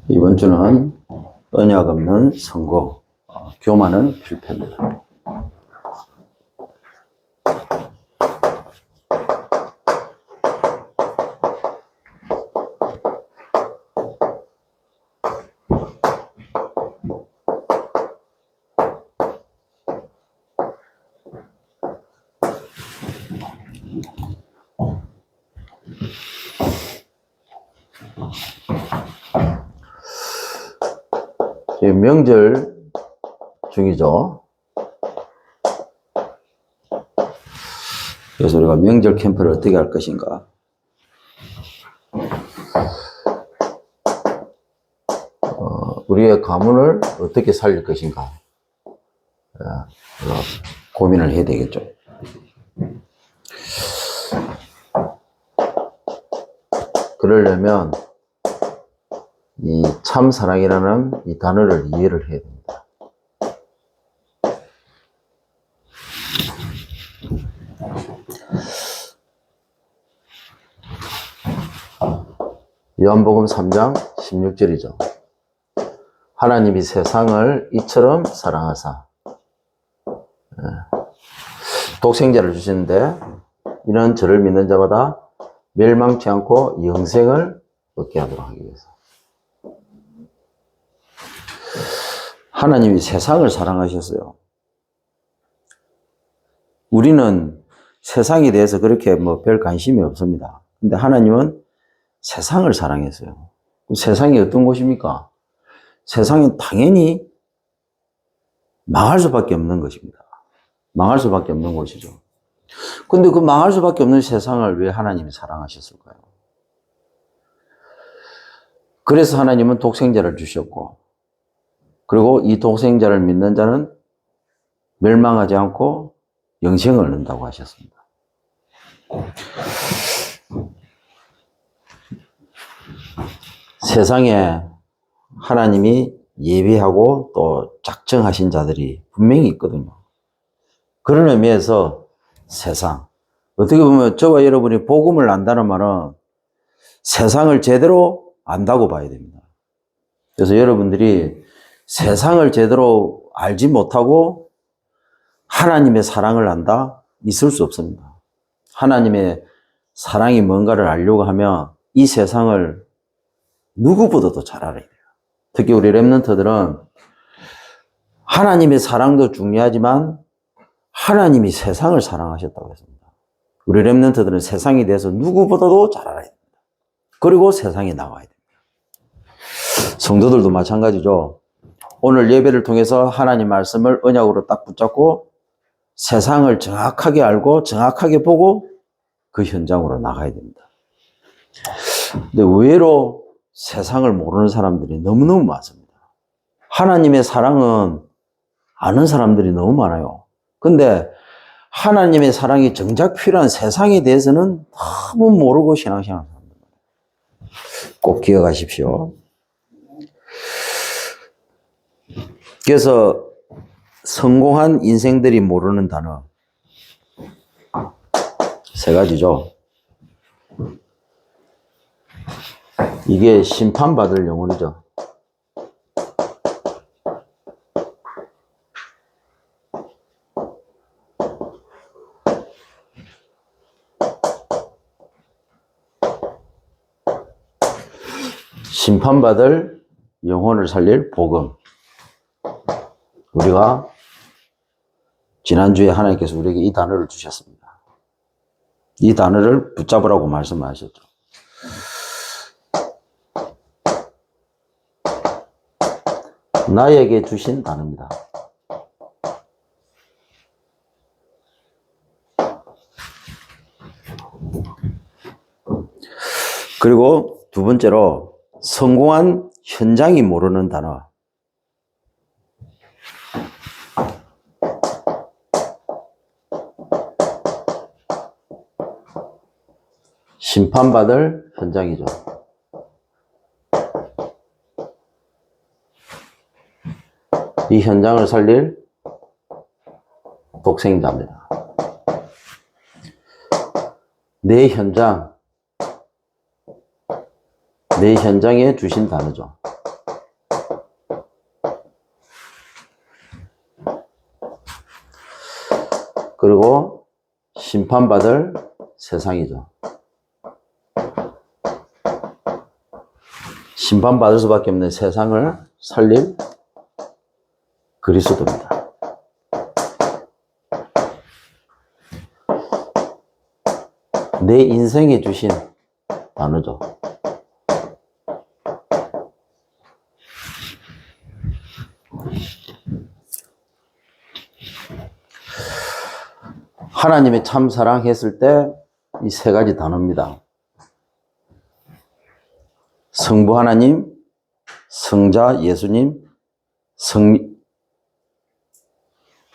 이번 주는 언약 없는 성공, 교만은 필패입니다. 명절 중이죠. 그래서 우리가 명절 캠프를 어떻게 할 것인가. 우리의 가문을 어떻게 살릴 것인가. 고민을 해야 되겠죠. 그러려면 이 참사랑이라는 이 단어를 이해를 해야 됩니다. 요한복음 3장 16절이죠. 하나님이 세상을 이처럼 사랑하사 독생자를 주시는데 이는 저를 믿는 자마다 멸망치 않고 영생을 얻게 하도록 하기 위해서. 하나님이 세상을 사랑하셨어요. 우리는 세상에 대해서 그렇게 별 관심이 없습니다. 근데 하나님은 세상을 사랑했어요. 세상이 어떤 곳입니까? 세상은 당연히 망할 수밖에 없는 것입니다. 망할 수밖에 없는 곳이죠. 근데 그 망할 수밖에 없는 세상을 왜 하나님이 사랑하셨을까요? 그래서 하나님은 독생자를 주셨고, 그리고 이 독생자를 믿는 자는 멸망하지 않고 영생을 얻는다고 하셨습니다. 세상에 하나님이 예비하고 또 작정하신 자들이 분명히 있거든요. 그런 의미에서 세상, 어떻게 보면 저와 여러분이 복음을 안다는 말은 세상을 제대로 안다고 봐야 됩니다. 그래서 여러분들이 세상을 제대로 알지 못하고 하나님의 사랑을 안다? 있을 수 없습니다. 하나님의 사랑이 뭔가를 알려고 하면 이 세상을 누구보다도 잘 알아야 돼요. 특히 우리 랩런트들은 하나님의 사랑도 중요하지만 하나님이 세상을 사랑하셨다고 했습니다. 우리 랩런트들은 세상에 대해서 누구보다도 잘 알아야 됩니다. 그리고 세상에 나와야 됩니다. 성도들도 마찬가지죠. 오늘 예배를 통해서 하나님 말씀을 언약으로 딱 붙잡고 세상을 정확하게 알고 정확하게 보고 그 현장으로 나가야 됩니다. 근데 의외로 세상을 모르는 사람들이 너무너무 많습니다. 하나님의 사랑은 아는 사람들이 너무 많아요. 근데 하나님의 사랑이 정작 필요한 세상에 대해서는 너무 모르고 신앙생활을 합니다. 꼭 기억하십시오. 그래서 성공한 인생들이 모르는 단어 세 가지죠. 이게 심판받을 영혼이죠. 심판받을 영혼을 살릴 복음. 우리가 지난주에 하나님께서 우리에게 이 단어를 주셨습니다. 이 단어를 붙잡으라고 말씀하셨죠. 나에게 주신 단어입니다. 그리고 두 번째로 성공한 현장이 모르는 단어. 심판받을 현장이죠. 이 현장을 살릴 독생자입니다. 내 현장, 내 현장에 주신 단어죠. 그리고 심판받을 세상이죠. 심판받을 수밖에 없는 세상을 살릴 그리스도입니다. 내 인생에 주신 단어죠. 하나님의 참 사랑했을 때 이 세 가지 단어입니다. 성부 하나님, 성자 예수님,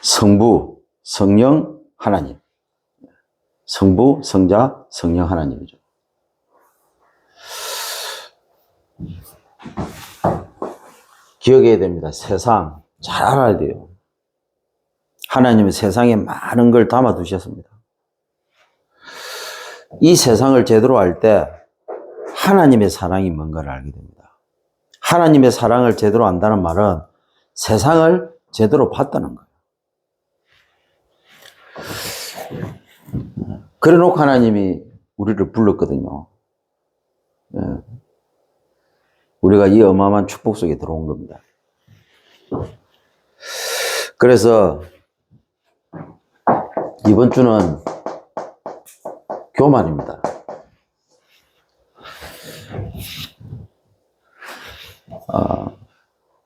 성부, 성령 하나님. 성부, 성자, 성령 하나님이죠. 기억해야 됩니다. 세상 잘 알아야 돼요. 하나님은 세상에 많은 걸 담아 두셨습니다. 이 세상을 제대로 알 때 하나님의 사랑이 뭔가를 알게 됩니다. 하나님의 사랑을 제대로 안다는 말은 세상을 제대로 봤다는 거예요. 그래 놓고 하나님이 우리를 불렀거든요. 우리가 이 어마어마한 축복 속에 들어온 겁니다. 그래서 이번 주는 교만입니다.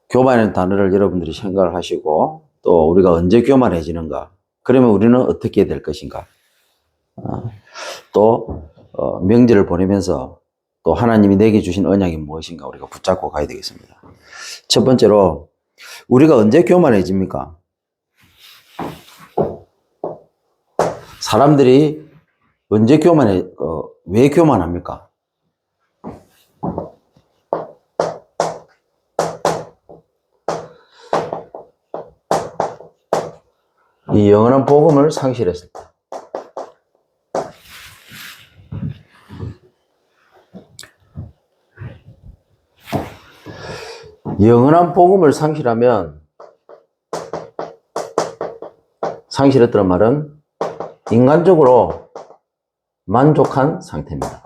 교만이라는 단어를 여러분들이 생각을 하시고 또 우리가 언제 교만해지는가? 그러면 우리는 어떻게 해야 될 것인가? 또 명절을 보내면서 또 하나님이 내게 주신 언약이 무엇인가 우리가 붙잡고 가야 되겠습니다. 첫 번째로 우리가 언제 교만해집니까? 사람들이 언제 왜 교만합니까? 이 영원한 복음을 상실했을 때. 영원한 복음을 상실했다는 말은 인간적으로 만족한 상태입니다.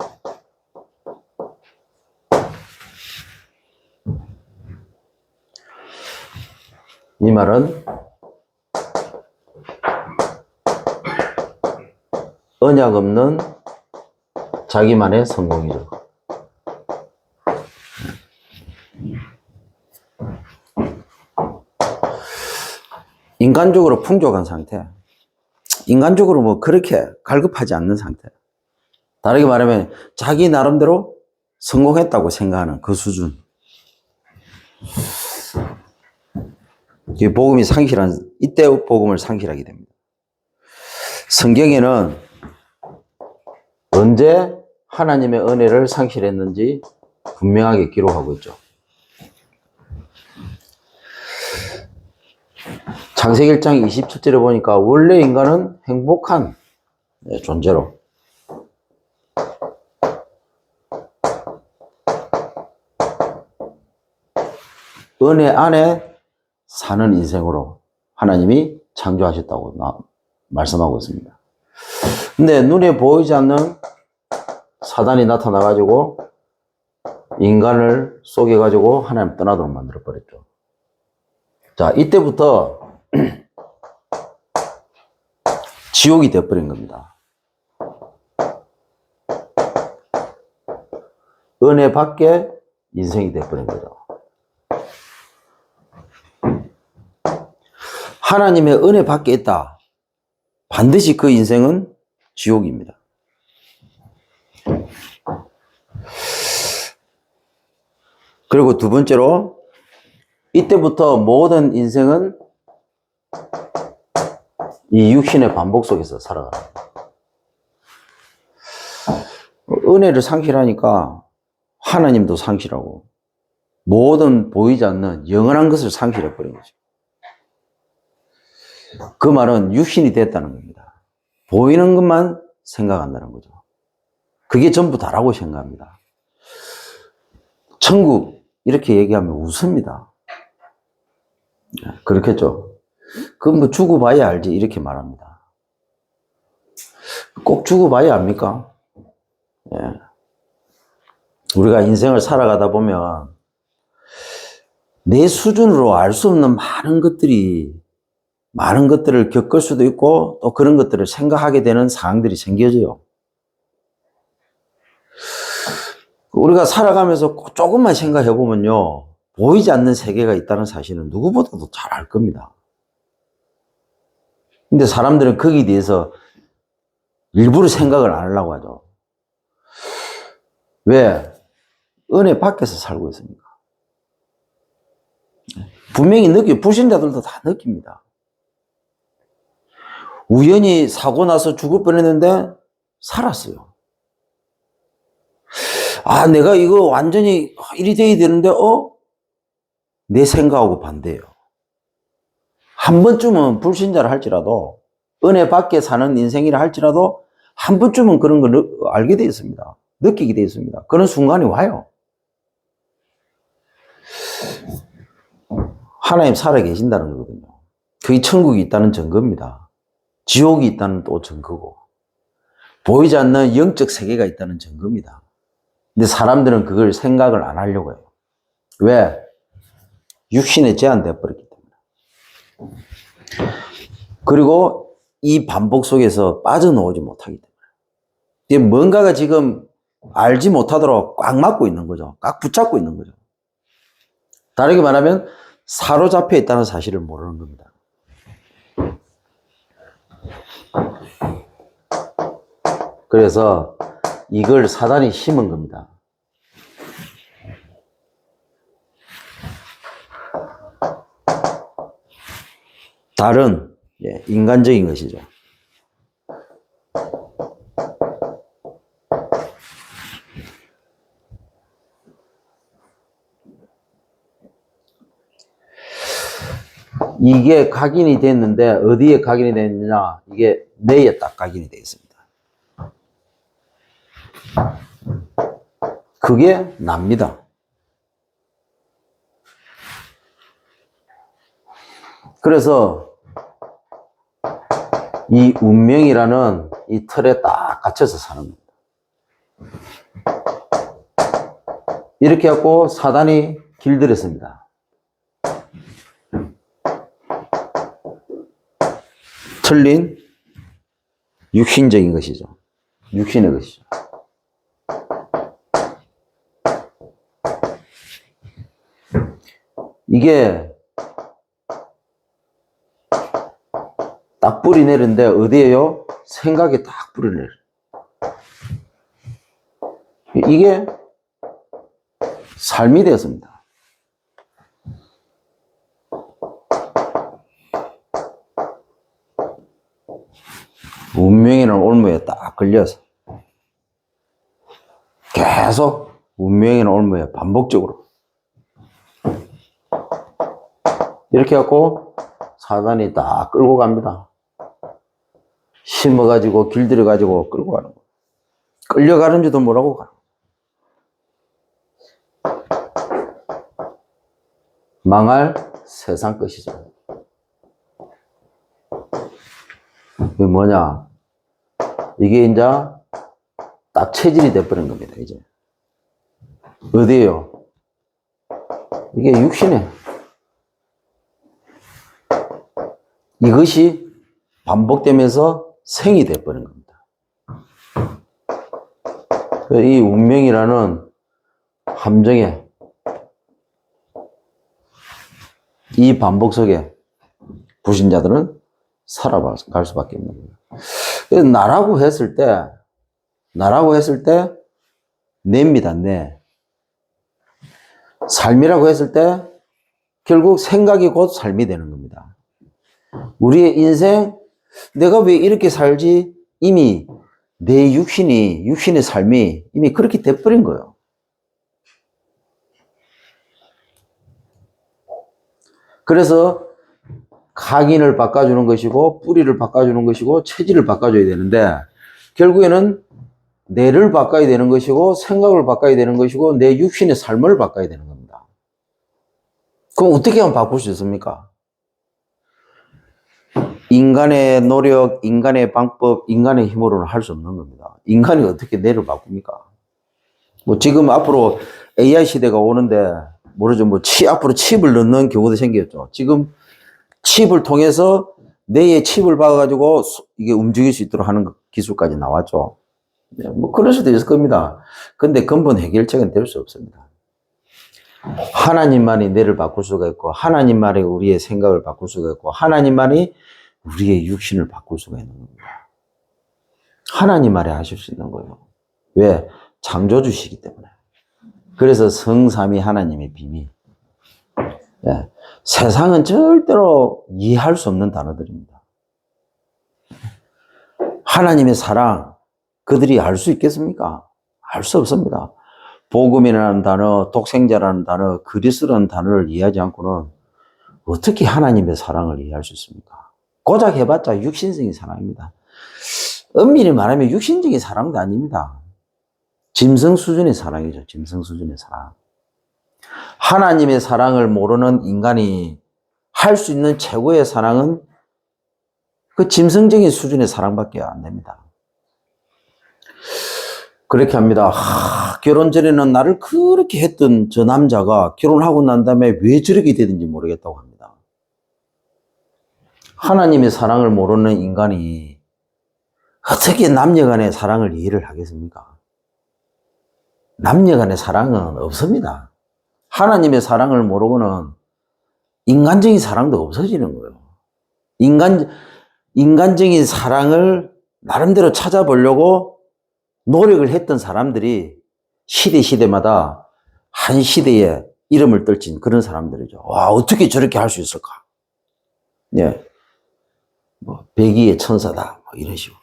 이 말은 언약 없는 자기만의 성공이죠. 인간적으로 풍족한 상태. 인간적으로 뭐 그렇게 갈급하지 않는 상태. 다르게 말하면 자기 나름대로 성공했다고 생각하는 그 수준. 복음이 이때 복음을 상실하게 됩니다. 성경에는 언제 하나님의 은혜를 상실했는지 분명하게 기록하고 있죠. 창세기 1장 27절에 보니까 원래 인간은 행복한 존재로 은혜 안에 사는 인생으로 하나님이 창조하셨다고 말씀하고 있습니다. 근데 눈에 보이지 않는 사단이 나타나가지고 인간을 속여가지고 하나님 떠나도록 만들어버렸죠. 자, 이때부터 지옥이 되어버린 겁니다. 은혜 밖에 인생이 되어버린 거죠. 하나님의 은혜 밖에 있다. 반드시 그 인생은 지옥입니다. 그리고 두 번째로 이때부터 모든 인생은 이 육신의 반복 속에서 살아가는 은혜를 상실하니까 하나님도 상실하고 모든 보이지 않는 영원한 것을 상실해버린 거죠. 그 말은 육신이 됐다는 겁니다. 보이는 것만 생각한다는 거죠. 그게 전부 다라고 생각합니다. 천국 이렇게 얘기하면 웃습니다. 그렇겠죠. 그건 뭐 죽어봐야 알지 이렇게 말합니다. 꼭 죽어봐야 합니까? 예. 우리가 인생을 살아가다 보면 내 수준으로 알 수 없는 많은 것들을 겪을 수도 있고 또 그런 것들을 생각하게 되는 상황들이 생겨져요. 우리가 살아가면서 조금만 생각해 보면요, 보이지 않는 세계가 있다는 사실은 누구보다도 잘 알 겁니다. 근데 사람들은 거기에 대해서 일부러 생각을 안 하려고 하죠. 왜? 은혜 밖에서 살고 있으니까. 분명히 불신자들도 다 느낍니다. 우연히 사고 나서 죽을 뻔했는데 살았어요. 아, 내가 이거 완전히 일이 돼야 되는데, 내 생각하고 반대예요. 한 번쯤은 불신자를 할지라도, 은혜 밖에 사는 인생이라 할지라도, 한 번쯤은 그런 걸 알게 되어 있습니다. 느끼게 되어 있습니다. 그런 순간이 와요. 하나님 살아 계신다는 거거든요. 그게 천국이 있다는 증거입니다. 지옥이 있다는 또 증거고, 보이지 않는 영적 세계가 있다는 증거입니다. 근데 사람들은 그걸 생각을 안 하려고 해요. 왜? 육신에 제한되어 버렸기 때문에. 그리고 이 반복 속에서 빠져나오지 못하기 때문에. 뭔가가 지금 알지 못하도록 꽉 막고 있는 거죠. 꽉 붙잡고 있는 거죠. 다르게 말하면 사로잡혀 있다는 사실을 모르는 겁니다. 그래서 이걸 사단이 심은 겁니다. 다른 인간적인 것이죠. 이게 각인이 됐는데 어디에 각인이 됐느냐? 이게 뇌에 딱 각인이 되어 있습니다. 그게 납니다. 그래서 이 운명이라는 이 틀에 딱 갇혀서 사는 겁니다. 이렇게 해갖고 사단이 길들였습니다. 틀린 육신적인 것이죠. 육신의 것이죠. 이게 딱 뿌리 내리는데 어디에요? 생각에 딱 뿌리 내려. 이게 삶이 되었습니다. 운명이라는 올무에 딱 걸려서 계속 운명이라는 올무에 반복적으로 이렇게 해갖고 사단이 딱 끌고 갑니다. 심어가지고 길들여가지고 끌고 가는 거. 끌려가는지도 모르고 가는 거. 망할 세상 것이죠. 이게 뭐냐? 이게 이제 딱 체질이 돼버린 겁니다, 이제. 어디에요? 이게 육신에. 이것이 반복되면서 생이 돼버린 겁니다. 이 운명이라는 함정에 이 반복 속에 불신자들은 살아갈 수밖에 없는 거예요. 나라고 했을 때, 뇌입니다, 뇌. 삶이라고 했을 때, 결국 생각이 곧 삶이 되는 겁니다. 우리의 인생, 내가 왜 이렇게 살지? 이미 내 육신의 삶이 이미 그렇게 돼버린 거예요. 그래서 각인을 바꿔주는 것이고 뿌리를 바꿔주는 것이고 체질을 바꿔줘야 되는데 결국에는 뇌를 바꿔야 되는 것이고 생각을 바꿔야 되는 것이고 내 육신의 삶을 바꿔야 되는 겁니다. 그럼 어떻게 하면 바꿀 수 있습니까? 인간의 노력, 인간의 방법, 인간의 힘으로는 할 수 없는 겁니다. 인간이 어떻게 뇌를 바꿉니까? 뭐 지금 앞으로 AI 시대가 오는데 모르죠. 뭐 앞으로 칩을 넣는 경우도 생겼죠. 지금 칩을 통해서 뇌에 칩을 박아가지고 이게 움직일 수 있도록 하는 기술까지 나왔죠. 뭐 그럴 수도 있을 겁니다. 근데 근본 해결책은 될 수 없습니다. 하나님만이 뇌를 바꿀 수가 있고 하나님만이 우리의 생각을 바꿀 수가 있고 하나님만이 우리의 육신을 바꿀 수가 있는 겁니다. 하나님만이 하실 수 있는 거예요. 왜? 창조주시기 때문에. 그래서 성삼위 하나님의 비밀. 예. 세상은 절대로 이해할 수 없는 단어들입니다. 하나님의 사랑, 그들이 알 수 있겠습니까? 알 수 없습니다. 복음이라는 단어, 독생자라는 단어, 그리스도라는 단어를 이해하지 않고는 어떻게 하나님의 사랑을 이해할 수 있습니까? 고작 해봤자 육신적인 사랑입니다. 엄밀히 말하면 육신적인 사랑도 아닙니다. 짐승 수준의 사랑이죠. 짐승 수준의 사랑. 하나님의 사랑을 모르는 인간이 할 수 있는 최고의 사랑은 그 짐승적인 수준의 사랑밖에 안 됩니다. 그렇게 합니다. 결혼 전에는 나를 그렇게 했던 저 남자가 결혼하고 난 다음에 왜 저렇게 되는지 모르겠다고 합니다. 하나님의 사랑을 모르는 인간이 어떻게 남녀 간의 사랑을 이해를 하겠습니까? 남녀 간의 사랑은 없습니다. 하나님의 사랑을 모르고는 인간적인 사랑도 없어지는 거예요. 인간적인 사랑을 나름대로 찾아보려고 노력을 했던 사람들이 시대마다 한 시대에 이름을 떨친 그런 사람들이죠. 와, 어떻게 저렇게 할 수 있을까? 예. 뭐, 백의의 천사다. 뭐 이런 식으로.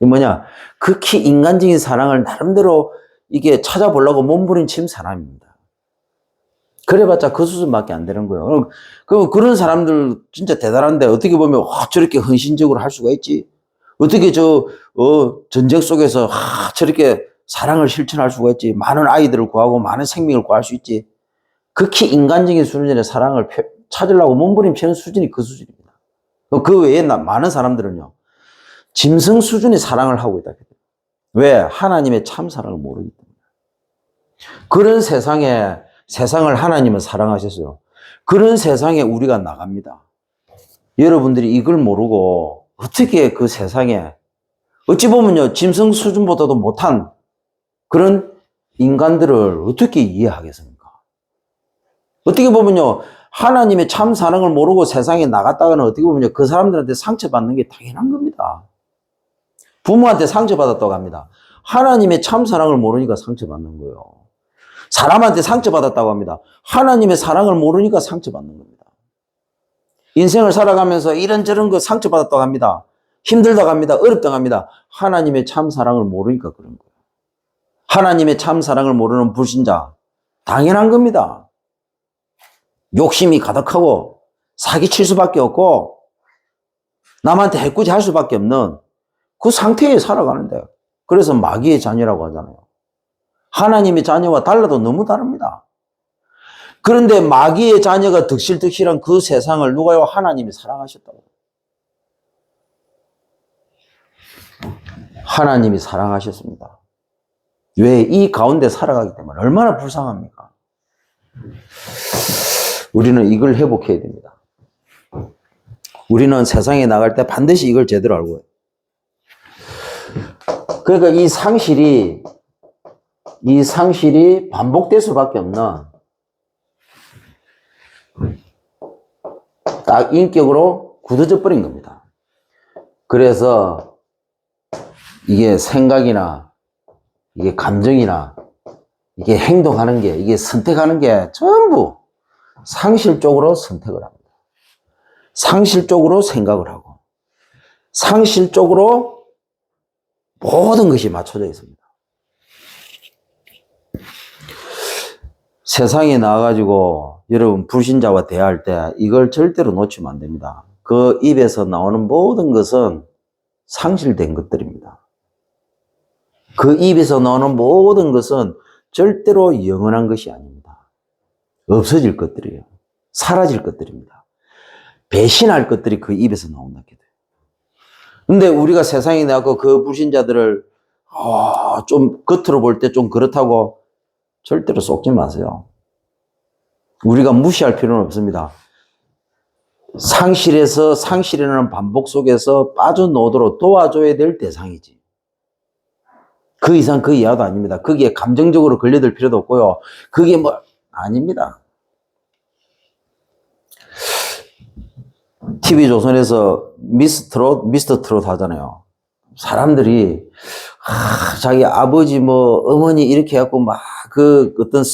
뭐냐, 극히 인간적인 사랑을 나름대로 이게 찾아보려고 몸부림친 사람입니다. 그래봤자 그 수준밖에 안 되는 거예요. 그런 사람들 진짜 대단한데 어떻게 보면 와, 저렇게 헌신적으로 할 수가 있지? 어떻게 전쟁 속에서 저렇게 사랑을 실천할 수가 있지? 많은 아이들을 구하고 많은 생명을 구할 수 있지? 극히 인간적인 수준의 사랑을 찾으려고 몸부림치는 수준이 그 수준입니다. 그 외에 많은 사람들은요, 짐승 수준의 사랑을 하고 있다. 왜? 하나님의 참 사랑을 모르기 때문에. 그런 세상을 하나님은 사랑하셨어요. 그런 세상에 우리가 나갑니다. 여러분들이 이걸 모르고 어떻게 그 세상에 어찌 보면요, 짐승 수준보다도 못한 그런 인간들을 어떻게 이해하겠습니까? 어떻게 보면요, 하나님의 참 사랑을 모르고 세상에 나갔다가는 어떻게 보면요, 그 사람들한테 상처받는 게 당연한 겁니다. 부모한테 상처받았다고 합니다. 하나님의 참 사랑을 모르니까 상처받는 거예요. 사람한테 상처받았다고 합니다. 하나님의 사랑을 모르니까 상처받는 겁니다. 인생을 살아가면서 이런저런 거 상처받았다고 합니다. 힘들다고 합니다. 어렵다고 합니다. 하나님의 참 사랑을 모르니까 그런 거예요. 하나님의 참 사랑을 모르는 불신자, 당연한 겁니다. 욕심이 가득하고 사기칠 수밖에 없고 남한테 해코지 할 수밖에 없는 그 상태에 살아가는데, 그래서 마귀의 자녀라고 하잖아요. 하나님의 자녀와 달라도 너무 다릅니다. 그런데 마귀의 자녀가 득실득실한 그 세상을 누가요? 하나님이 사랑하셨다고. 하나님이 사랑하셨습니다. 왜? 이 가운데 살아가기 때문에. 얼마나 불쌍합니까? 우리는 이걸 회복해야 됩니다. 우리는 세상에 나갈 때 반드시 이걸 제대로 알고 해요. 그러니까 이 상실이 반복될 수밖에 없는 딱 인격으로 굳어져 버린 겁니다. 그래서 이게 생각이나 이게 감정이나 이게 행동하는 게, 이게 선택하는 게 전부 상실적으로 선택을 합니다. 상실적으로 생각을 하고 상실적으로 모든 것이 맞춰져 있습니다. 세상에 나와가지고 여러분 불신자와 대화할 때 이걸 절대로 놓치면 안 됩니다. 그 입에서 나오는 모든 것은 상실된 것들입니다. 그 입에서 나오는 모든 것은 절대로 영원한 것이 아닙니다. 없어질 것들이에요. 사라질 것들입니다. 배신할 것들이 그 입에서 나온다. 근데 우리가 세상에 나가고 그 불신자들을 좀 겉으로 볼 때 좀 그렇다고 절대로 속지 마세요. 우리가 무시할 필요는 없습니다. 상실이라는 반복 속에서 빠져나오도록 도와줘야 될 대상이지. 그 이상 그 이하도 아닙니다. 거기에 감정적으로 걸려들 필요도 없고요. 그게 아닙니다. TV조선에서 미스터 트롯 하잖아요. 사람들이, 자기 아버지, 어머니 이렇게 해갖고 어떤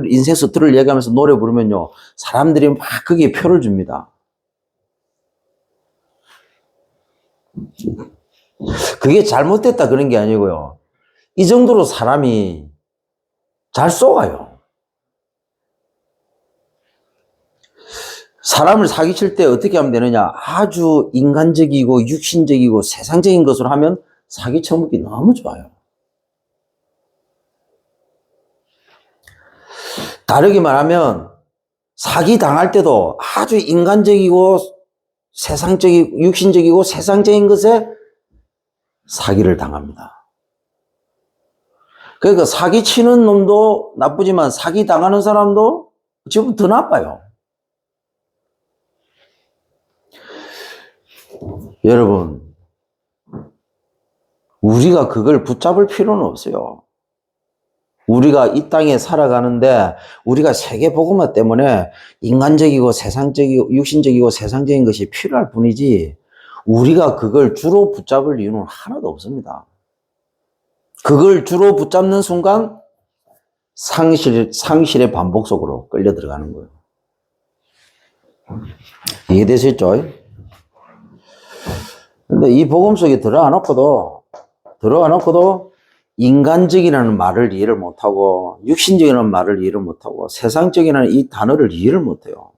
인생 스토리를 얘기하면서 노래 부르면요. 사람들이 거기에 표를 줍니다. 그게 잘못됐다 그런 게 아니고요. 이 정도로 사람이 잘 속아요. 사람을 사기칠 때 어떻게 하면 되느냐? 아주 인간적이고 육신적이고 세상적인 것으로 하면 사기 쳐먹기 너무 좋아요. 다르게 말하면 사기 당할 때도 아주 인간적이고 육신적이고 세상적인 것에 사기를 당합니다. 그러니까 사기 치는 놈도 나쁘지만 사기 당하는 사람도 지금 더 나빠요. 여러분, 우리가 그걸 붙잡을 필요는 없어요. 우리가 이 땅에 살아가는데 우리가 세계복음화 때문에 인간적이고 세상적이고 육신적이고 세상적인 것이 필요할 뿐이지 우리가 그걸 주로 붙잡을 이유는 하나도 없습니다. 그걸 주로 붙잡는 순간 상실의 반복 속으로 끌려 들어가는 거예요. 이해되셨죠? 근데 이 복음 속에 들어가 놓고도 인간적이라는 말을 이해를 못하고 육신적이라는 말을 이해를 못하고 세상적이라는 이 단어를 이해를 못해요.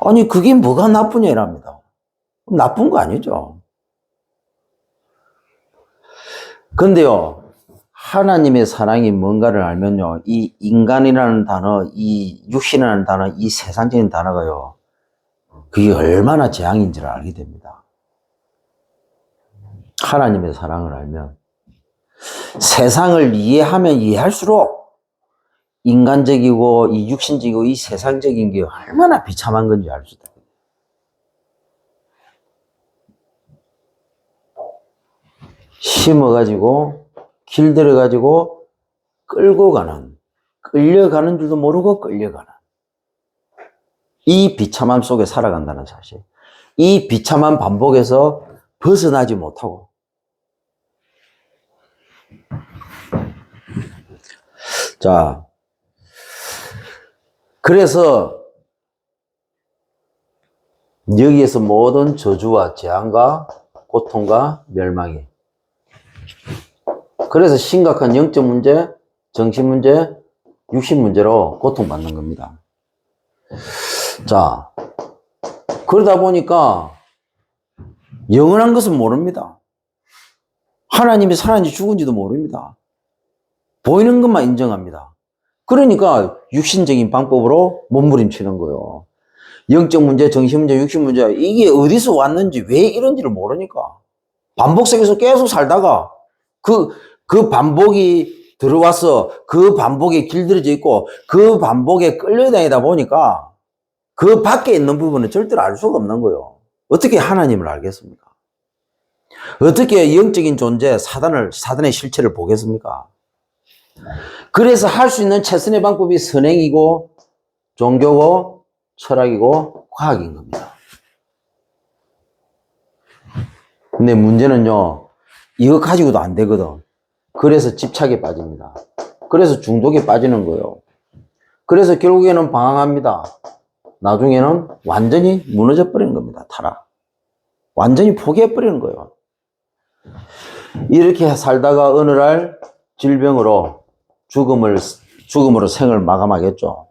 아니 그게 뭐가 나쁘냐 이랍니다. 나쁜 거 아니죠. 근데요, 하나님의 사랑이 뭔가를 알면요, 이 인간이라는 단어, 이 육신이라는 단어, 이 세상적인 단어가요, 그게 얼마나 재앙인지를 알게 됩니다. 하나님의 사랑을 알면 세상을 이해하면 이해할수록 인간적이고 이 육신적이고 이 세상적인 게 얼마나 비참한 건지 알 수 있다. 심어가지고 길들여가지고 끌려가는 줄도 모르고 끌려가는 이 비참함 속에 살아간다는 사실. 이 비참한 반복에서 벗어나지 못하고 자, 그래서 여기에서 모든 저주와 재앙과 고통과 멸망이 그래서 심각한 영적 문제, 정신 문제, 육신 문제로 고통받는 겁니다. 자, 그러다 보니까 영원한 것은 모릅니다. 하나님이 살았는지 죽은지도 모릅니다. 보이는 것만 인정합니다. 그러니까 육신적인 방법으로 몸부림치는 거예요. 영적 문제, 정신 문제, 육신 문제 이게 어디서 왔는지 왜 이런지를 모르니까 반복 속에서 계속 살다가 그 반복이 들어와서 그 반복에 길들여져 있고 그 반복에 끌려다니다 보니까 그 밖에 있는 부분은 절대로 알 수가 없는 거예요. 어떻게 하나님을 알겠습니까? 어떻게 영적인 존재, 사단의 실체를 보겠습니까? 그래서 할 수 있는 최선의 방법이 선행이고 종교고 철학이고 과학인 겁니다. 근데 문제는요, 이거 가지고도 안 되거든. 그래서 집착에 빠집니다. 그래서 중독에 빠지는 거예요. 그래서 결국에는 방황합니다. 나중에는 완전히 무너져 버리는 겁니다. 타락. 완전히 포기해 버리는 거예요. 이렇게 살다가 어느 날 질병으로 죽음으로 생을 마감하겠죠.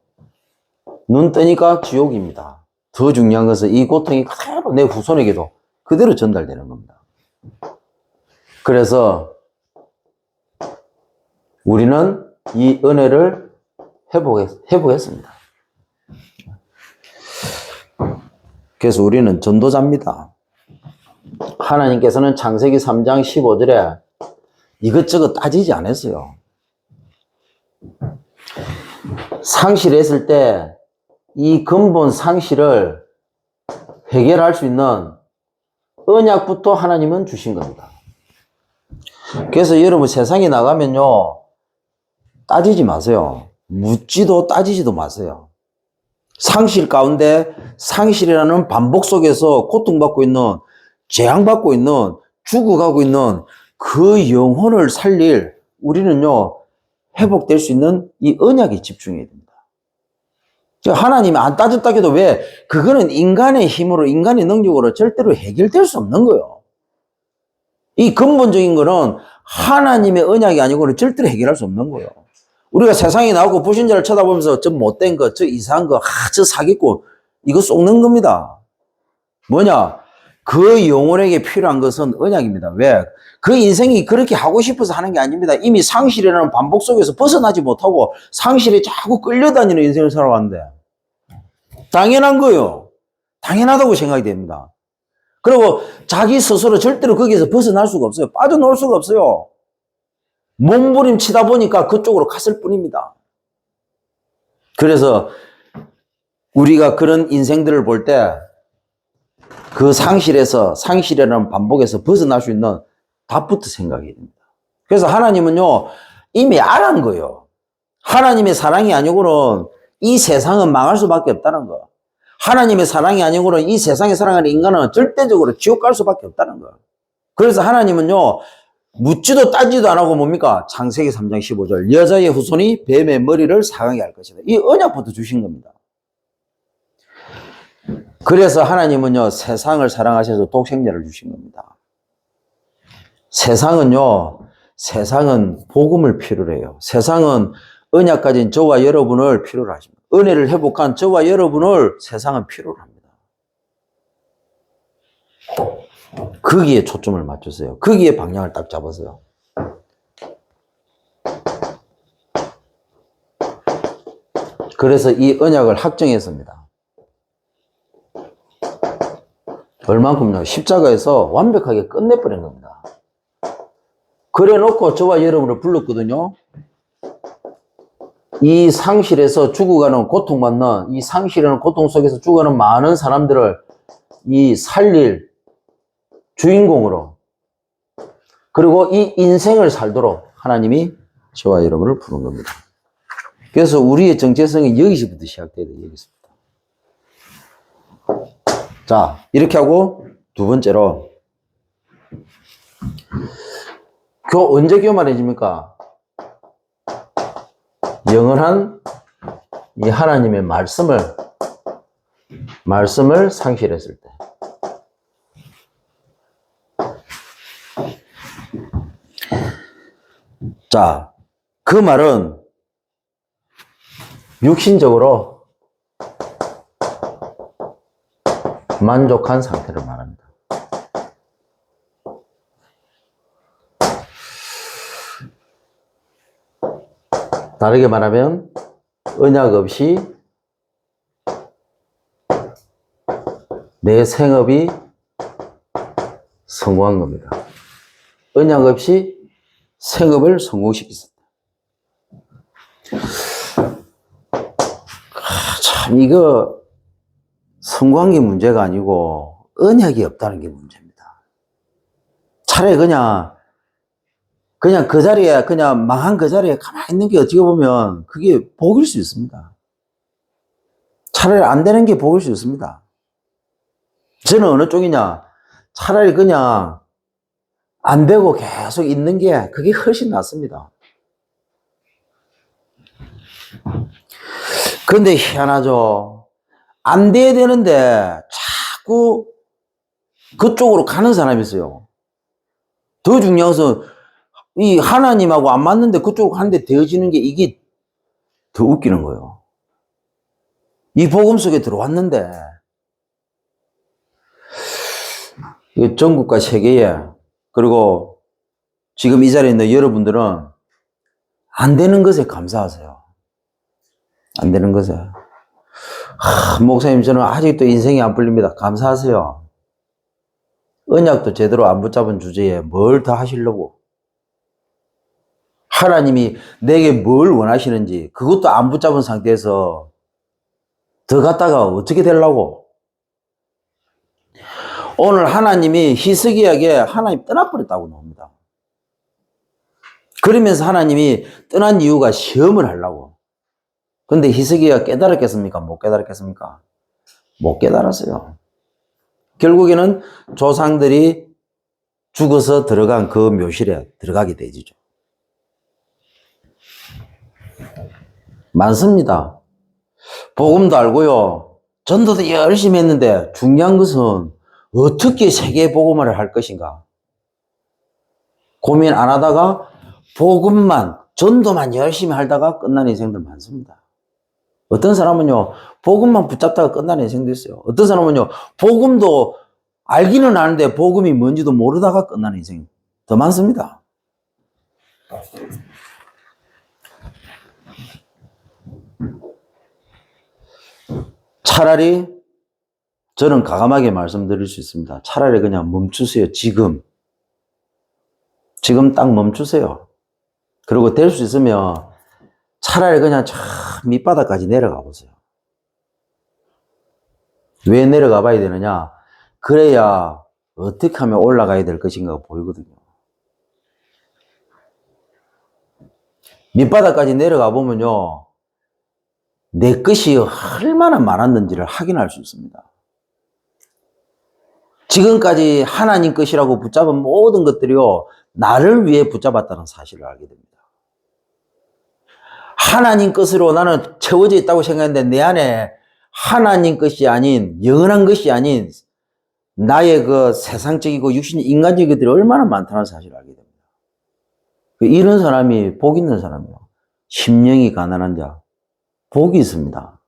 눈 뜨니까 지옥입니다. 더 중요한 것은 이 고통이 그대로 내 후손에게도 그대로 전달되는 겁니다. 그래서 우리는 이 은혜를 회복했습니다. 그래서 우리는 전도자입니다. 하나님께서는 창세기 3장 15절에 이것저것 따지지 않았어요. 상실했을 때 이 근본 상실을 해결할 수 있는 언약부터 하나님은 주신 겁니다. 그래서 여러분 세상에 나가면요, 따지지 마세요. 묻지도 따지지도 마세요. 상실 가운데 상실이라는 반복 속에서 고통받고 있는, 재앙받고 있는, 죽어가고 있는 그 영혼을 살릴 우리는요, 회복될 수 있는 이 언약에 집중해야 됩니다. 하나님이 안 따졌다 해도 왜? 그거는 인간의 힘으로, 인간의 능력으로 절대로 해결될 수 없는 거예요. 이 근본적인 거는 하나님의 언약이 아니고는 절대로 해결할 수 없는 거예요. 우리가 세상에 나오고 불신자를 쳐다보면서 저 못된 거, 저 이상한 거, 저 사기꾼, 이거 쏟는 겁니다. 뭐냐? 그 영혼에게 필요한 것은 언약입니다. 왜? 그 인생이 그렇게 하고 싶어서 하는 게 아닙니다. 이미 상실이라는 반복 속에서 벗어나지 못하고 상실에 자꾸 끌려다니는 인생을 살아왔는데 당연한 거예요. 당연하다고 생각이 됩니다. 그리고 자기 스스로 절대로 거기에서 벗어날 수가 없어요. 빠져나올 수가 없어요. 몸부림치다 보니까 그쪽으로 갔을 뿐입니다. 그래서 우리가 그런 인생들을 볼 때 그 상실이라는 반복에서 벗어날 수 있는 답부터 생각해야 됩니다. 그래서 하나님은요, 이미 알은 거예요. 하나님의 사랑이 아니고는 이 세상은 망할 수밖에 없다는 거. 하나님의 사랑이 아니고는 이 세상에 살아가는 인간은 절대적으로 지옥 갈 수밖에 없다는 거. 그래서 하나님은요, 묻지도 따지도 안 하고 뭡니까? 창세기 3장 15절. 여자의 후손이 뱀의 머리를 상하게 할 것이다. 이 언약부터 주신 겁니다. 그래서 하나님은요, 세상을 사랑하셔서 독생자를 주신 겁니다. 세상은 복음을 필요로 해요. 세상은 언약 가진 저와 여러분을 필요로 하십니다. 은혜를 회복한 저와 여러분을 세상은 필요로 합니다. 거기에 초점을 맞추세요. 거기에 방향을 딱 잡으세요. 그래서 이 언약을 확정했습니다. 얼만큼요? 십자가에서 완벽하게 끝내버린 겁니다. 그래 놓고 저와 여러분을 불렀거든요. 이 상실에서 죽어가는 고통받는, 이 상실이라는 고통 속에서 죽어가는 많은 사람들을 이 살릴 주인공으로, 그리고 이 인생을 살도록 하나님이 저와 여러분을 부른 겁니다. 그래서 우리의 정체성이 여기서부터 시작돼야 돼요. 여기서부터. 자, 이렇게 하고 두 번째로 언제 교만해집니까? 영원한 이 하나님의 말씀을 상실했을 때. 자, 그 말은 육신적으로 만족한 상태를 말합니다. 다르게 말하면 언약 없이 내 생업이 성공한 겁니다. 언약 없이 생업을 성공시켰습니다. 참 이거 성공한 게 문제가 아니고 언약이 없다는 게 문제입니다. 차라리 그냥 그 자리에, 그냥 망한 그 자리에 가만히 있는 게 어떻게 보면 그게 복일 수 있습니다. 차라리 안 되는 게 복일 수 있습니다. 저는 어느 쪽이냐? 차라리 그냥 안 되고 계속 있는 게 그게 훨씬 낫습니다. 그런데 희한하죠. 안 돼야 되는데 자꾸 그쪽으로 가는 사람이 있어요. 더 중요한 것은 이 하나님하고 안 맞는데 그쪽으로 가는데 되어지는 게 이게 더 웃기는 거예요. 이 복음 속에 들어왔는데 전국과 세계에, 그리고 지금 이 자리에 있는 여러분들은 안 되는 것에 감사하세요. 안 되는 것에. 목사님, 저는 아직도 인생이 안 풀립니다. 감사하세요. 언약도 제대로 안 붙잡은 주제에 뭘 더 하시려고. 하나님이 내게 뭘 원하시는지 그것도 안 붙잡은 상태에서 더 갔다가 어떻게 되려고. 오늘 하나님이 히스기야에게 하나님 떠나버렸다고 나옵니다. 그러면서 하나님이 떠난 이유가 시험을 하려고. 근데 히스기야가 깨달았겠습니까? 못 깨달았겠습니까? 못 깨달았어요. 결국에는 조상들이 죽어서 들어간 그 묘실에 들어가게 되죠. 많습니다. 복음도 알고요. 전도도 열심히 했는데 중요한 것은 어떻게 세계 복음화를 할 것인가. 고민 안 하다가 복음만, 전도만 열심히 하다가 끝나는 인생들 많습니다. 어떤 사람은요, 복음만 붙잡다가 끝나는 인생도 있어요. 어떤 사람은요, 복음도 알기는 아는데 복음이 뭔지도 모르다가 끝나는 인생 더 많습니다. 차라리 저는 과감하게 말씀드릴 수 있습니다. 차라리 그냥 멈추세요. 지금 딱 멈추세요. 그리고 될 수 있으면 차라리 그냥 저 밑바닥까지 내려가 보세요. 왜 내려가 봐야 되느냐? 그래야 어떻게 하면 올라가야 될 것인가가 보이거든요. 밑바닥까지 내려가 보면요, 내 것이 얼마나 많았는지를 확인할 수 있습니다. 지금까지 하나님 것이라고 붙잡은 모든 것들이요, 나를 위해 붙잡았다는 사실을 알게 됩니다. 하나님 것으로 나는 채워져 있다고 생각했는데 내 안에 하나님 것이 아닌, 영원한 것이 아닌 나의 그 세상적이고 육신, 인간적인 것들이 얼마나 많다는 사실을 알게 됩니다. 이런 사람이 복 있는 사람이요. 심령이 가난한 자, 복이 있습니다.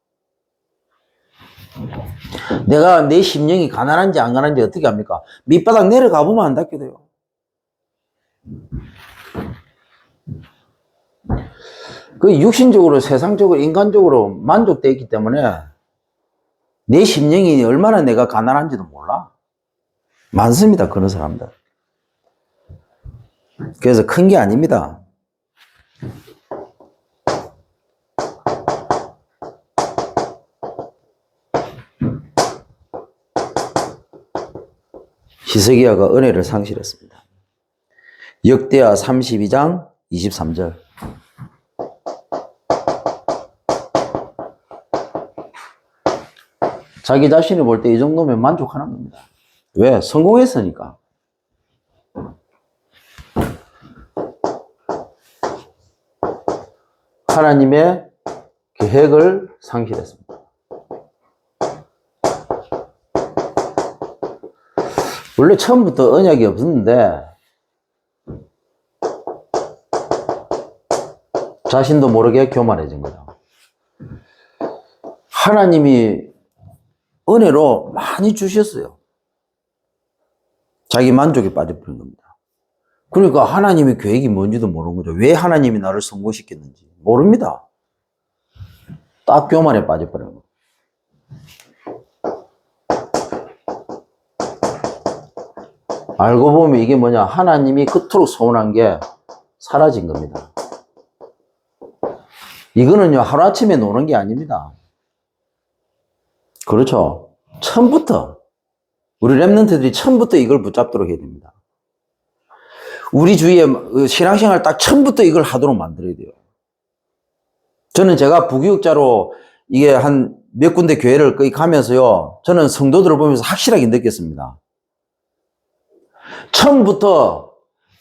내가 내 심령이 가난한지 안 가난한지 어떻게 합니까? 밑바닥 내려가 보면 안 닿게 돼요. 그 육신적으로, 세상적으로, 인간적으로 만족되어 있기 때문에 내 심령이 얼마나 내가 가난한지도 몰라. 많습니다, 그런 사람들. 그래서 큰 게 아닙니다. 히스기야가 은혜를 상실했습니다. 역대하 32장 23절. 자기 자신을 볼 때 이 정도면 만족하는 겁니다. 왜? 성공했으니까. 하나님의 계획을 상실했습니다. 원래 처음부터 언약이 없었는데 자신도 모르게 교만해진 거죠. 하나님이 은혜로 많이 주셨어요. 자기 만족에 빠져버린 겁니다. 그러니까 하나님의 계획이 뭔지도 모르는 거죠. 왜 하나님이 나를 성공시켰는지 모릅니다. 딱 교만에 빠져버린 거예요. 알고 보면 이게 뭐냐, 하나님이 그토록 소원한 게 사라진 겁니다. 이거는요, 하루아침에 노는 게 아닙니다. 그렇죠. 처음부터, 우리 랩런트들이 처음부터 이걸 붙잡도록 해야 됩니다. 우리 주위에 신앙생활 딱 처음부터 이걸 하도록 만들어야 돼요. 저는 제가 부교육자로 이게 한 몇 군데 교회를 거의 가면서요, 저는 성도들을 보면서 확실하게 느꼈습니다. 처음부터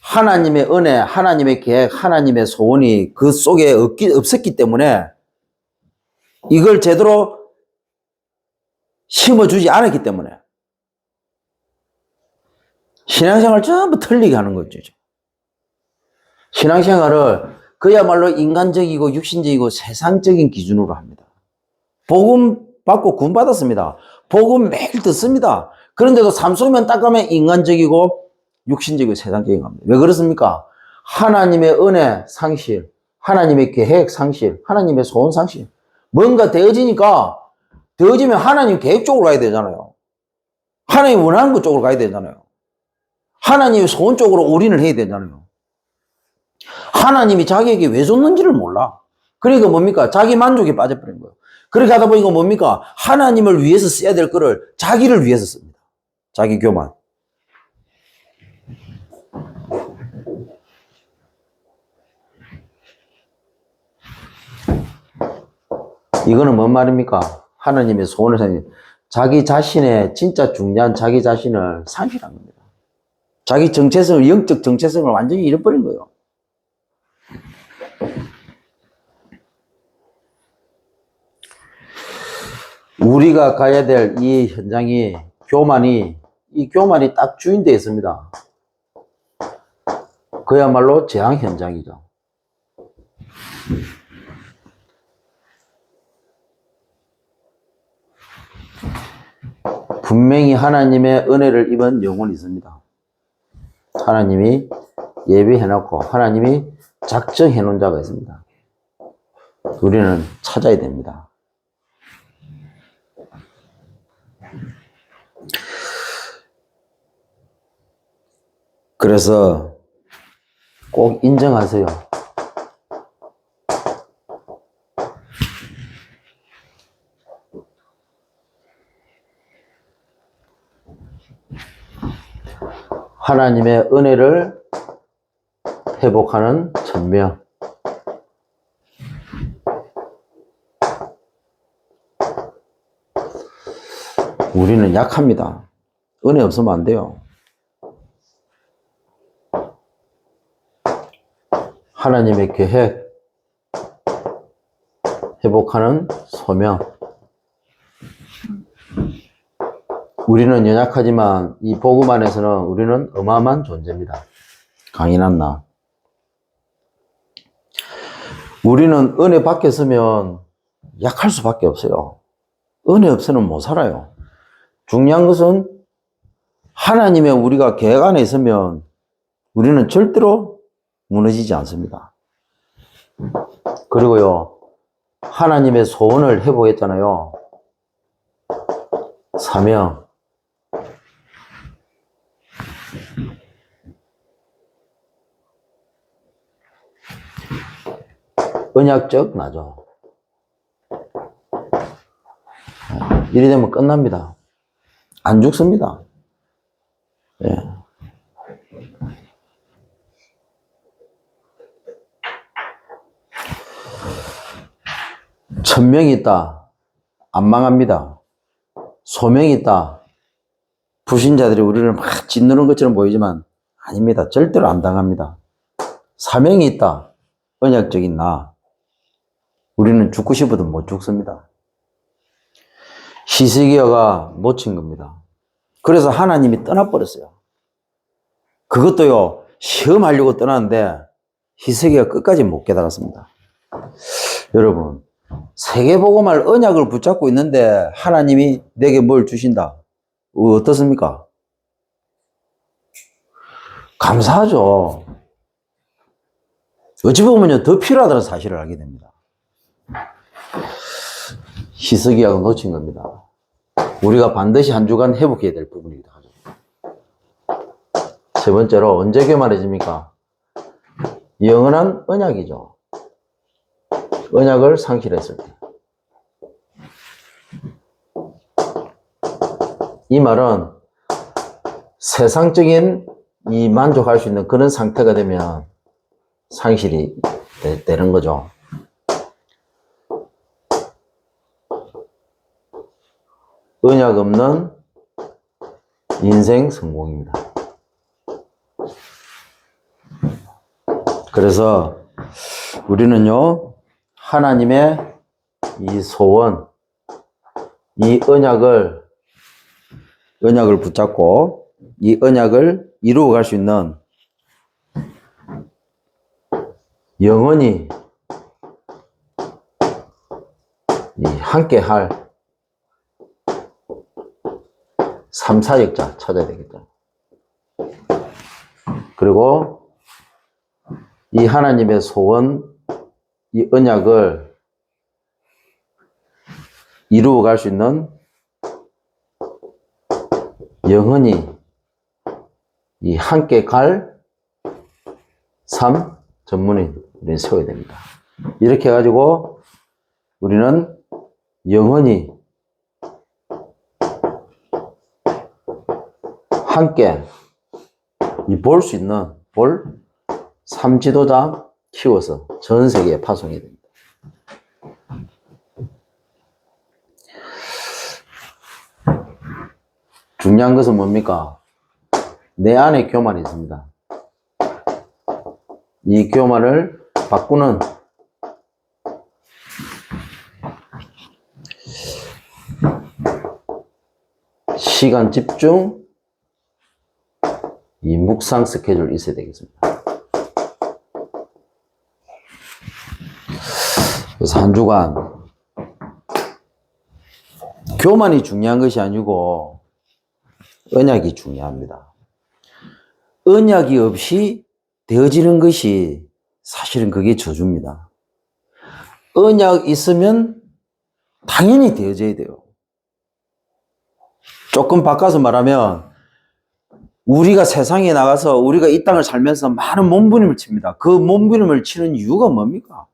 하나님의 은혜, 하나님의 계획, 하나님의 소원이 그 속에 없었기 때문에 이걸 제대로 심어주지 않았기 때문에 신앙생활을 전부 틀리게 하는 거죠. 신앙생활을 그야말로 인간적이고 육신적이고 세상적인 기준으로 합니다. 복음 받고 구원 받았습니다. 복음 매일 듣습니다. 그런데도 삶 속에만 딱 가면 인간적이고 육신적이고 세상적인 겁니다. 왜 그렇습니까? 하나님의 은혜 상실, 하나님의 계획 상실, 하나님의 소원 상실. 뭔가 되어지면 하나님 계획 쪽으로 가야 되잖아요. 하나님 원하는 것 쪽으로 가야 되잖아요. 하나님의 소원 쪽으로 올인을 해야 되잖아요. 하나님이 자기에게 왜 줬는지를 몰라. 그러니까 뭡니까? 자기 만족에 빠져버린 거예요. 그렇게 하다 보니까 뭡니까? 하나님을 위해서 써야 될 거를 자기를 위해서 씁니다. 자기 교만. 이거는 뭔 말입니까? 하나님의 소원을 상실. 자기 자신의 진짜 중요한 자기 자신을 상실한 겁니다. 자기 정체성을, 영적 정체성을 완전히 잃어버린 거예요. 우리가 가야 될 이 현장이 이 교만이 딱 주인되어 있습니다. 그야말로 재앙 현장이죠. 분명히 하나님의 은혜를 입은 영혼이 있습니다. 하나님이 예비해놓고 하나님이 작정해놓은 자가 있습니다. 우리는 찾아야 됩니다. 그래서 꼭 인정하세요. 하나님의 은혜를 회복하는 천명. 우리는 약합니다. 은혜 없으면 안 돼요. 하나님의 계획, 회복하는 소명. 우리는 연약하지만 이 복음 안에서는 우리는 어마어마한 존재입니다. 강인한 나. 우리는 은혜 밖에서면 약할 수밖에 없어요. 은혜 없이는 못 살아요. 중요한 것은 하나님의 우리가 계획 안에 있으면 우리는 절대로 무너지지 않습니다. 그리고요, 하나님의 소원을 회복했잖아요. 사명. 언약적 나죠. 이리 되면 끝납니다. 안 죽습니다. 예. 천명이 있다. 안 망합니다. 소명이 있다. 불신자들이 우리를 막 짓누르는 것처럼 보이지만 아닙니다. 절대로 안 당합니다. 사명이 있다. 언약적인 나. 우리는 죽고 싶어도 못 죽습니다. 히스기야가 놓친 겁니다. 그래서 하나님이 떠나버렸어요. 그것도요, 시험하려고 떠났는데 히스기야가 끝까지 못 깨달았습니다. 여러분, 세계복음할 언약을 붙잡고 있는데 하나님이 내게 뭘 주신다. 어떻습니까? 감사하죠. 어찌 보면 더 필요하다는 사실을 알게 됩니다. 히스기야가 놓친 겁니다. 우리가 반드시 한 주간 회복해야 될 부분이기도 하죠. 세 번째로, 언제 교만해집니까? 영원한 언약이죠. 언약을 상실했을 때. 이 말은 세상적인 이 만족할 수 있는 그런 상태가 되면 상실이 되는 거죠. 언약 없는 인생 성공입니다. 그래서 우리는요, 하나님의 이 소원, 이 언약을 붙잡고 이 언약을 이루어 갈 수 있는 영원히 함께 할 3, 4역자 찾아야 되겠죠. 그리고 이 하나님의 소원, 이 언약을 이루어 갈 수 있는 영원히 이 함께 갈 삶 전문인 우리는 세워야 됩니다. 이렇게 해가지고 우리는 영원히 함께 볼 수 있는 삶 지도자 키워서 전 세계에 파송해야 됩니다. 중요한 것은 뭡니까? 내 안에 교만이 있습니다. 이 교만을 바꾸는 시간 집중, 이 묵상 스케줄이 있어야 되겠습니다. 그래서 한 주간 교만이 중요한 것이 아니고 언약이 중요합니다. 언약이 없이 되어지는 것이 사실은 그게 저주입니다. 언약 있으면 당연히 되어져야 돼요. 조금 바꿔서 말하면 우리가 세상에 나가서 우리가 이 땅을 살면서 많은 몸부림을 칩니다. 그 몸부림을 치는 이유가 뭡니까?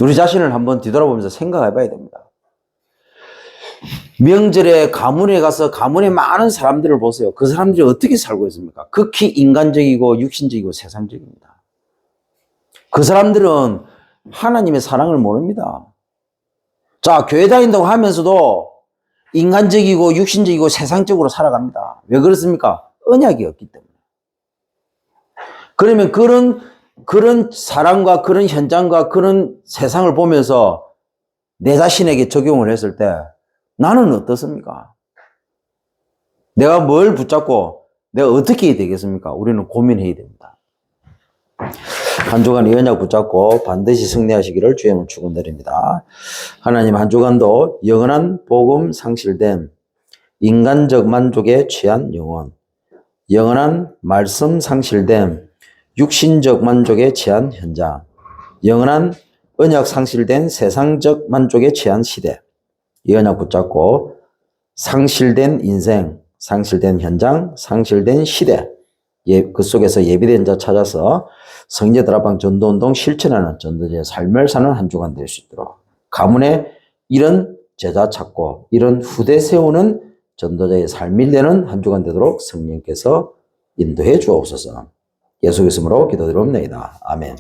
우리 자신을 한번 뒤돌아보면서 생각해 봐야 됩니다. 명절에 가문에 가서 가문에 많은 사람들을 보세요. 그 사람들이 어떻게 살고 있습니까? 극히 인간적이고 육신적이고 세상적입니다. 그 사람들은 하나님의 사랑을 모릅니다. 자, 교회 다닌다고 하면서도 인간적이고 육신적이고 세상적으로 살아갑니다. 왜 그렇습니까? 언약이 없기 때문에. 그러면 그런 사람과 그런 현장과 그런 세상을 보면서 내 자신에게 적용을 했을 때 나는 어떻습니까? 내가 뭘 붙잡고 내가 어떻게 해야 되겠습니까? 우리는 고민해야 됩니다. 한 주간 이 언약 붙잡고 반드시 승리하시기를 주의 이름으로 축원드립니다. 하나님, 한 주간도 영원한 복음 상실됨, 인간적 만족에 취한 영혼, 영원한 말씀 상실됨, 육신적 만족에 취한 현장, 영원한 언약 상실된 세상적 만족에 취한 시대, 이 언약 붙잡고 상실된 인생, 상실된 현장, 상실된 시대, 그 속에서 예비된 자 찾아서 성제들 앞방 전도운동 실천하는 전도자의 삶을 사는 한 주간 될 수 있도록, 가문에 이런 제자 찾고 이런 후대 세우는 전도자의 삶이 되는 한 주간 되도록 성령께서 인도해 주옵소서. 예수 그리스도로 기도드립니다. 아멘.